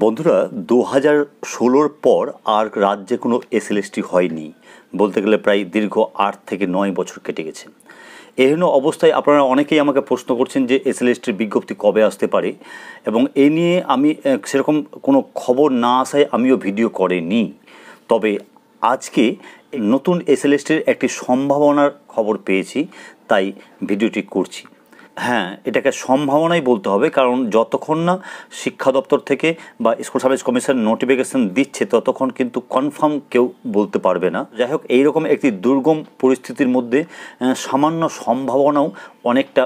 বন্ধুরা 2016-র পর আর রাজ্যে কোনো এসএলএসটি হয়নি বলতে গেলে প্রায় দীর্ঘ 8 থেকে 9 বছর কেটে গেছে। এহেন অবস্থায় আপনারা অনেকেই আমাকে প্রশ্ন করছেন যে এসএলএসটির বিজ্ঞপ্তি কবে আসতে পারে, এবং এই নিয়ে আমি সেরকম কোনো খবর না আসায় আমিও ভিডিও করিনি। তবে আজকে নতুন এসএলএসটির একটি সম্ভাবনার খবর পেয়েছি, তাই ভিডিওটি করছি। হ্যাঁ, এটাকে সম্ভাবনাই বলতে হবে, কারণ যতক্ষণ না শিক্ষা দপ্তর থেকে বা স্কুল সার্ভিস কমিশন নোটিফিকেশন দিচ্ছে ততক্ষণ কিন্তু কনফার্ম কেউ বলতে পারবে না। যাই হোক, এইরকম একটি দুর্গম পরিস্থিতির মধ্যে সামান্য সম্ভাবনাও অনেকটা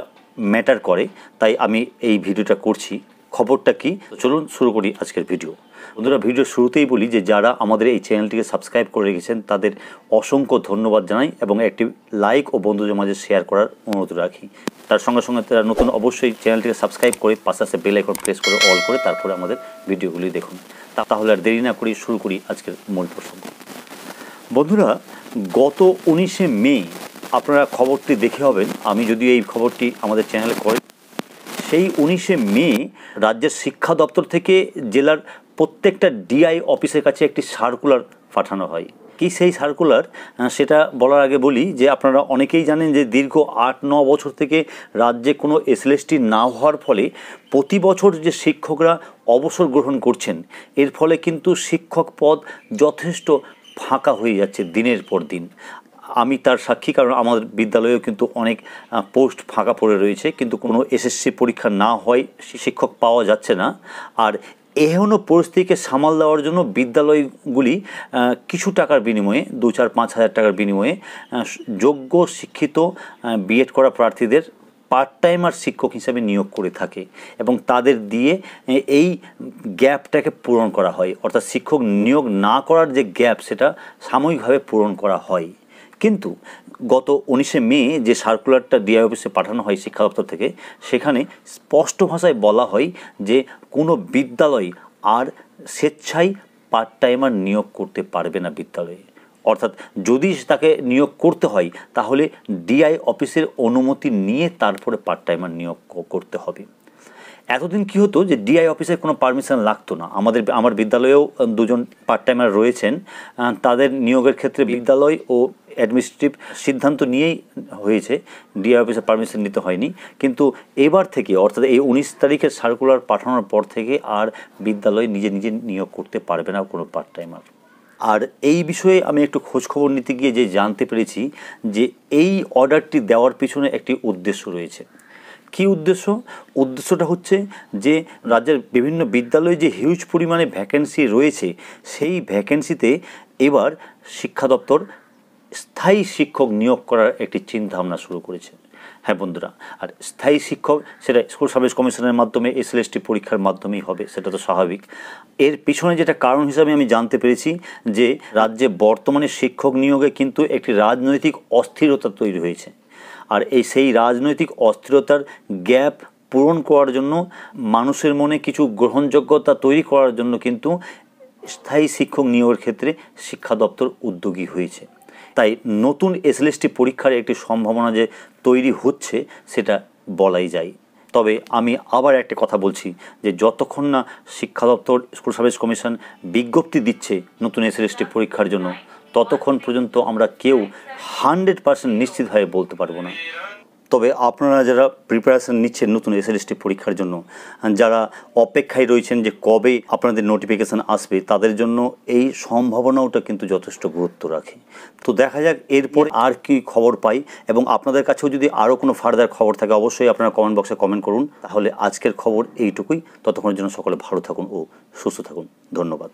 ম্যাটার করে, তাই আমি এই ভিডিওটা করছি। খবরটা কি, চলুন শুরু করি আজকের ভিডিও। বন্ধুরা, ভিডিওর শুরুতেই বলি যে যারা আমাদের এই চ্যানেলটিকে সাবস্ক্রাইব করে রেখেছেন তাদের অসংখ্য ধন্যবাদ জানাই, এবং একটি লাইক ও বন্ধুদের মাঝে শেয়ার করার অনুরোধ রাখি। তার সঙ্গে সঙ্গে তারা নতুন অবশ্যই চ্যানেলটিকে সাবস্ক্রাইব করে পাশে আসে বেল আইকন প্রেস করে অল করে তারপরে আমাদের ভিডিওগুলি দেখুন। তাহলে আর দেরি না করি শুরু করি আজকের মূল প্রসঙ্গ। বন্ধুরা, গত 19শে মে আপনারা খবরটি দেখে হবেন, আমি যদিও এই খবরটি আমাদের চ্যানেলে করি। সেই 19শে মে রাজ্যের শিক্ষা দপ্তর থেকে জেলার প্রত্যেকটা ডিআই অফিসের কাছে একটি সার্কুলার পাঠানো হয়। কি সেই সার্কুলার, সেটা বলার আগে বলি যে আপনারা অনেকেই জানেন যে দীর্ঘ 8-9 বছর থেকে রাজ্যে কোনো এসএলএসটি না হওয়ার ফলে প্রতি বছর যে শিক্ষকরা অবসর গ্রহণ করছেন, এর ফলে কিন্তু শিক্ষক পদ যথেষ্ট ফাঁকা হয়ে যাচ্ছে দিনের পর দিন। আমি তার সাক্ষী, কারণ আমাদের বিদ্যালয়েও কিন্তু অনেক পোস্ট ফাঁকা পড়ে রয়েছে, কিন্তু কোনো এসএসসি পরীক্ষা না হয় শিক্ষক পাওয়া যাচ্ছে না। আর এহেন পরিস্থিতিকে সামাল দেওয়ার জন্য বিদ্যালয়গুলি কিছু টাকার বিনিময়ে 2-4-5 হাজার টাকার বিনিময়ে যোগ্য শিক্ষিত বিএড করা প্রার্থীদের পার্ট টাইমার শিক্ষক হিসাবে নিয়োগ করে থাকে, এবং তাদের দিয়ে এই গ্যাপটাকে পূরণ করা হয়। অর্থাৎ শিক্ষক নিয়োগ না করার যে গ্যাপ, সেটা সাময়িকভাবে পূরণ করা হয়। কিন্তু গত 19শে মে যে সার্কুলারটা ডিআই অফিসে পাঠানো হয় শিক্ষা দপ্তর থেকে, সেখানে স্পষ্ট ভাষায় বলা হয় যে কোনো বিদ্যালয় আর স্বেচ্ছায় পার্ট টাইমার নিয়োগ করতে পারবে না বিদ্যালয়ে। অর্থাৎ যদি তাকে নিয়োগ করতে হয় তাহলে ডিআই অফিসের অনুমতি নিয়ে তারপরে পার্ট টাইমার নিয়োগ করতে হবে। এতদিন কী হতো যে ডিআই অফিসের কোনো পারমিশন লাগতো না। আমার বিদ্যালয়েও 2জন পার্ট টাইমার রয়েছেন, তাদের নিয়োগের ক্ষেত্রে বিদ্যালয় ও অ্যাডমিনিস্ট্রেটিভ সিদ্ধান্ত নিয়েই হয়েছে, ডিআই অফিসের পারমিশন নিতে হয়নি। কিন্তু এবার থেকে, অর্থাৎ এই 19 তারিখের সার্কুলার পাঠানোর পর থেকে আর বিদ্যালয় নিজে নিজে নিয়োগ করতে পারবে না কোনো পার্ট টাইমার। আর এই বিষয়ে আমি একটু খোঁজখবর নিতে গিয়ে যে জানতে পেরেছি যে এই অর্ডারটি দেওয়ার পিছনে একটি উদ্দেশ্য রয়েছে। কী উদ্দেশ্য? উদ্দেশ্যটা হচ্ছে যে রাজ্যের বিভিন্ন বিদ্যালয়ে যে হিউজ পরিমাণে ভ্যাকেন্সি রয়েছে, সেই ভ্যাকেন্সিতে এবার শিক্ষা দপ্তর স্থায়ী শিক্ষক নিয়োগ করার একটি চিন্তাভাবনা শুরু করেছে। হ্যাঁ বন্ধুরা, আর স্থায়ী শিক্ষক সেটা স্কুল সার্ভিস কমিশনের মাধ্যমে এসএলএসটি পরীক্ষার মাধ্যমেই হবে, সেটা তো স্বাভাবিক। এর পিছনে যেটা কারণ হিসাবে আমি জানতে পেরেছি যে রাজ্যে বর্তমানে শিক্ষক নিয়োগে কিন্তু একটি রাজনৈতিক অস্থিরতা তৈরি হয়েছে, আর সেই রাজনৈতিক অস্থিরতার গ্যাপ পূরণ করার জন্য, মানুষের মনে কিছু গ্রহণযোগ্যতা তৈরি করার জন্য কিন্তু স্থায়ী শিক্ষক নিয়োগের ক্ষেত্রে শিক্ষা দপ্তর উদ্যোগী হয়েছে। তাই নতুন এসএলএসটি পরীক্ষার একটি সম্ভাবনা যে তৈরি হচ্ছে সেটা বলাই যায়। তবে আমি আবার একটা কথা বলছি যে যতক্ষণ না শিক্ষা দপ্তর, স্কুল সার্ভিস কমিশন বিজ্ঞপ্তি দিচ্ছে নতুন এসএলএসটি পরীক্ষার জন্য, ততক্ষণ পর্যন্ত আমরা কেউ 100% নিশ্চিতভাবে বলতে পারবো না। তবে আপনারা যারা প্রিপারেশান নিচ্ছেন নতুন এসএলএসটি পরীক্ষার জন্য, যারা অপেক্ষায় রয়েছেন যে কবে আপনাদের নোটিফিকেশান আসবে, তাদের জন্য এই সম্ভাবনাটা কিন্তু যথেষ্ট গুরুত্ব রাখে। তো দেখা যাক এরপর আর কি খবর পাই, এবং আপনাদের কাছেও যদি আরও কোনো ফার্দার খবর থাকে অবশ্যই আপনারা কমেন্ট বক্সে কমেন্ট করুন। তাহলে আজকের খবর এইটুকুই। ততক্ষণের জন্য সকলে ভালো থাকুন ও সুস্থ থাকুন। ধন্যবাদ।